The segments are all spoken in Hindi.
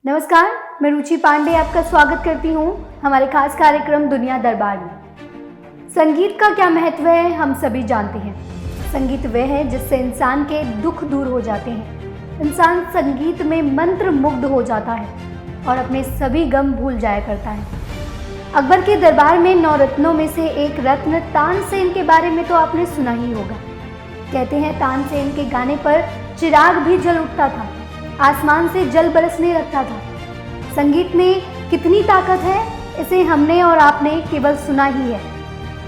नमस्कार, मैं रुचि पांडे आपका स्वागत करती हूँ हमारे खास कार्यक्रम दुनिया दरबार में। संगीत का क्या महत्व है हम सभी जानते हैं। संगीत वह है जिससे इंसान के दुख दूर हो जाते हैं। इंसान संगीत में मंत्र मुग्ध हो जाता है और अपने सभी गम भूल जाया करता है। अकबर के दरबार में 9 रत्नों में से एक रत्न तानसेन के बारे में तो आपने सुना ही होगा। कहते हैं तानसेन के गाने पर चिराग भी जल उठता था, आसमान से जल बरसने लगता था। संगीत में कितनी ताकत है इसे हमने और आपने केवल सुना ही है,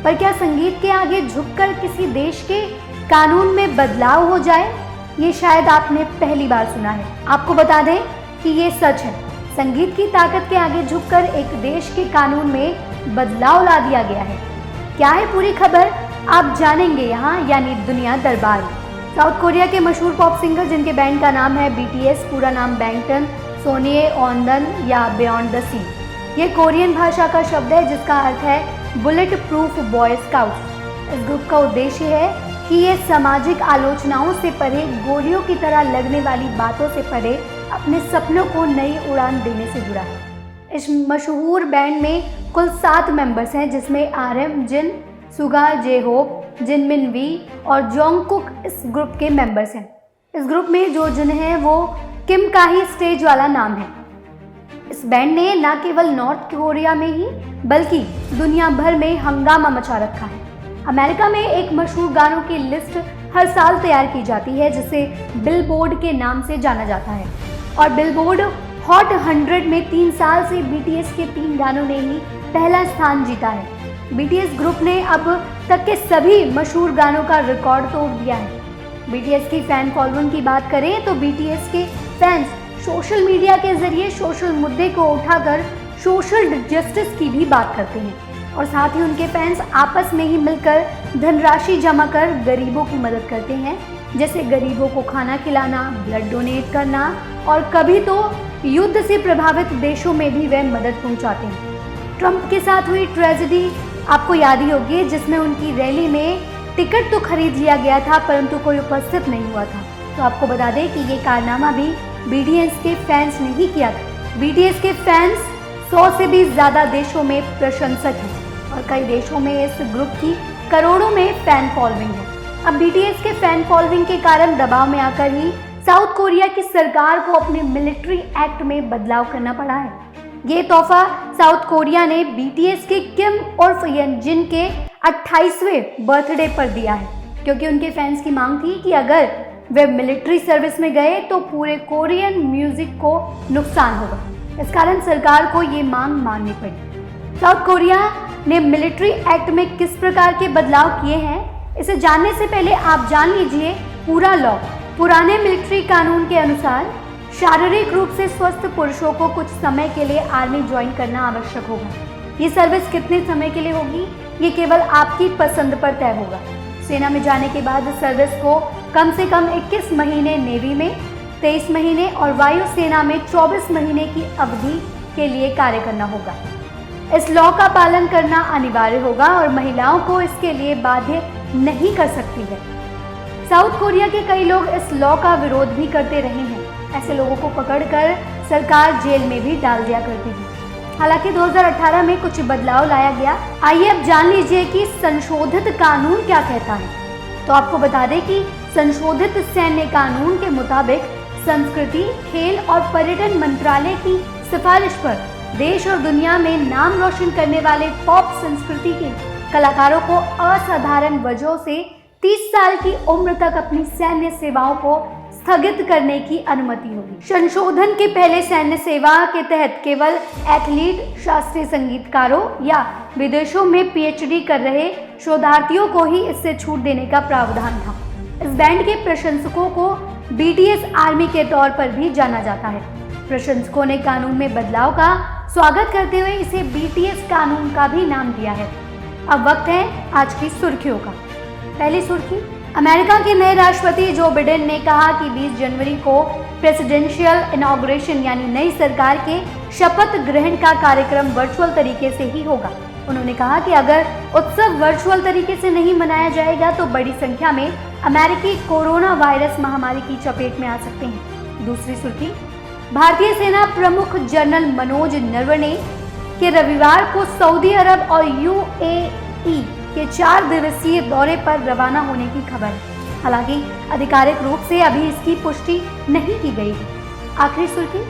पर क्या संगीत के आगे झुककर किसी देश के कानून में बदलाव हो जाए, ये शायद आपने पहली बार सुना है। आपको बता दें कि ये सच है। संगीत की ताकत के आगे झुककर एक देश के कानून में बदलाव ला दिया गया है। क्या है पूरी खबर, आप जानेंगे यहाँ यानी दुनिया दरबार। साउथ कोरिया के मशहूर पॉप सिंगर जिनके बैंड का नाम है BTS, पूरा नाम बैंगटन सोनिए ऑनदन या बियॉन्ड द सी। ये कोरियन भाषा का शब्द है जिसका अर्थ है बुलेट प्रूफ बॉय स्काउट। इस ग्रुप का उद्देश्य है कि ये सामाजिक आलोचनाओं से परे, गोलियों की तरह लगने वाली बातों से परे अपने सपनों को नई उड़ान देने से जुड़ा है। इस मशहूर बैंड में कुल 7 मेंबर्स हैं, जिसमें RM Jin, Suga J-Hope, जिनमिन we और जोंगकुक इस ग्रुप के मेंबर्स हैं। इस ग्रुप में जो जिन है वो किम का ही स्टेज वाला नाम है। इस बैंड ने न केवल नॉर्थ कोरिया में ही बल्कि दुनिया भर में हंगामा मचा रखा है। अमेरिका में एक मशहूर गानों की लिस्ट हर साल तैयार की जाती है जिसे बिलबोर्ड के नाम से जाना जाता है, और बिलबोर्ड हॉट 100 में 3 साल से BTS के 3 गानों ने ही पहला स्थान जीता है। BTS ग्रुप ने अब तक के सभी मशहूर गानों का रिकॉर्ड तोड़ दिया है। BTS की फैन फॉलोइंग की बात करें तो BTS के फैंस सोशल मीडिया के जरिए सोशल मुद्दे को उठाकर सोशल जस्टिस की भी बात करते हैं, और साथ ही उनके फैंस आपस में ही मिलकर धनराशि जमा कर गरीबों की मदद करते हैं, जैसे गरीबों को खाना खिलाना, ब्लड डोनेट करना, और कभी तो युद्ध से प्रभावित देशों में भी वे मदद पहुंचाते हैं। ट्रंप के साथ हुई ट्रेजेडी आपको याद ही होगी, जिसमें उनकी रैली में टिकट तो खरीद लिया गया था परंतु कोई उपस्थित नहीं हुआ था। तो आपको बता दें कि ये कारनामा भी BTS के फैंस ने ही किया था। BTS के फैंस 100 से भी ज़्यादा देशों में प्रशंसक हैं और कई देशों में इस ग्रुप की करोड़ों में फैन फॉलोइंग है। अब BTS के फैन फॉलोइंग के कारण दबाव में आकर ही साउथ कोरिया की सरकार को अपने मिलिट्री एक्ट में बदलाव करना पड़ा है। ये तोहफा साउथ कोरिया ने BTS के किम उर्फ यंजिन के 28वें बर्थडे पर दिया है, क्योंकि उनके फैंस की मांग थी कि अगर वे मिलिट्री सर्विस में गए तो पूरे कोरियन म्यूजिक को नुकसान होगा। इस कारण सरकार को ये मांग माननी पड़ी। साउथ कोरिया ने मिलिट्री एक्ट में किस प्रकार के बदलाव किए हैं, इसे जानने से पहले आप जान लीजिए पूरा लॉ। पुराने मिलिट्री कानून के अनुसार शारीरिक रूप से स्वस्थ पुरुषों को कुछ समय के लिए आर्मी ज्वाइन करना आवश्यक होगा। ये सर्विस कितने समय के लिए होगी, ये केवल आपकी पसंद पर तय होगा। सेना में जाने के बाद सर्विस को कम से कम 21 महीने नेवी में, 23 महीने और वायु सेना में 24 महीने की अवधि के लिए कार्य करना होगा। इस लॉ का पालन करना अनिवार्य होगा और महिलाओं को इसके लिए बाध्य नहीं कर सकती है। साउथ कोरिया के कई लोग इस लॉ का विरोध भी करते रहे हैं। ऐसे लोगों को पकड़कर सरकार जेल में भी डाल दिया करती है। हालांकि 2018 में कुछ बदलाव लाया गया। आइए अब जान लीजिए कि संशोधित कानून क्या कहता है। तो आपको बता दें कि संशोधित सैन्य कानून के मुताबिक संस्कृति, खेल और पर्यटन मंत्रालय की सिफारिश पर देश और दुनिया में नाम रोशन करने वाले पॉप संस्कृति के कलाकारों को असाधारण वजहों से 30 साल की उम्र तक अपनी सैन्य सेवाओं को स्थगित करने की अनुमति होगी। संशोधन के पहले सैन्य सेवा के तहत केवल एथलीट, शास्त्रीय संगीतकारों या विदेशों में PhD कर रहे शोधार्थियों को ही इससे छूट देने का प्रावधान था। इस बैंड के प्रशंसकों को BTS आर्मी के तौर पर भी जाना जाता है। प्रशंसकों ने कानून में बदलाव का स्वागत करते हुए इसे BTS कानून का भी नाम दिया है। अब वक्त है आज की सुर्खियों का। पहली सुर्खी, अमेरिका के नए राष्ट्रपति जो बिडेन ने कहा कि 20 जनवरी को प्रेसिडेंशियल इनॉग्रेशन यानी नई सरकार के शपथ ग्रहण का कार्यक्रम वर्चुअल तरीके से ही होगा। उन्होंने कहा कि अगर उत्सव वर्चुअल तरीके से नहीं मनाया जाएगा तो बड़ी संख्या में अमेरिकी कोरोना वायरस महामारी की चपेट में आ सकते हैं। दूसरी सुर्खी, भारतीय सेना प्रमुख जनरल मनोज नरवणे के रविवार को सऊदी अरब और यूएई के 4 दिवसीय दौरे पर रवाना होने की खबर है। हालांकि आधिकारिक रूप से अभी इसकी पुष्टि नहीं की गई है। आखिरी सुर्खी,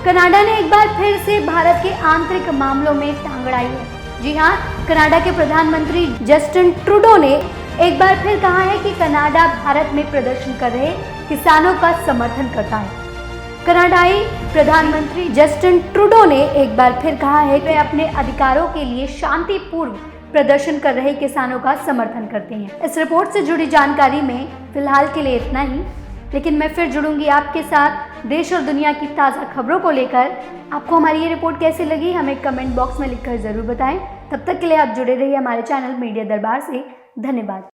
कनाडा ने एक बार फिर से भारत के आंतरिक मामलों में टांग अड़ाई है। जी हां, कनाडा के प्रधानमंत्री जस्टिन ट्रूडो ने एक बार फिर कहा है कि कनाडा भारत में प्रदर्शन कर रहे किसानों का समर्थन करता है। कनाडाई प्रधानमंत्री जस्टिन ट्रूडो ने एक बार फिर कहा है कि वे अपने अधिकारों के लिए शांतिपूर्ण प्रदर्शन कर रहे किसानों का समर्थन करते हैं। इस रिपोर्ट से जुड़ी जानकारी में फिलहाल के लिए इतना ही, लेकिन मैं फिर जुड़ूंगी आपके साथ देश और दुनिया की ताज़ा खबरों को लेकर। आपको हमारी ये रिपोर्ट कैसी लगी हमें कमेंट बॉक्स में लिखकर जरूर बताएं। तब तक के लिए आप जुड़े रहिए हमारे चैनल मीडिया दरबार से। धन्यवाद।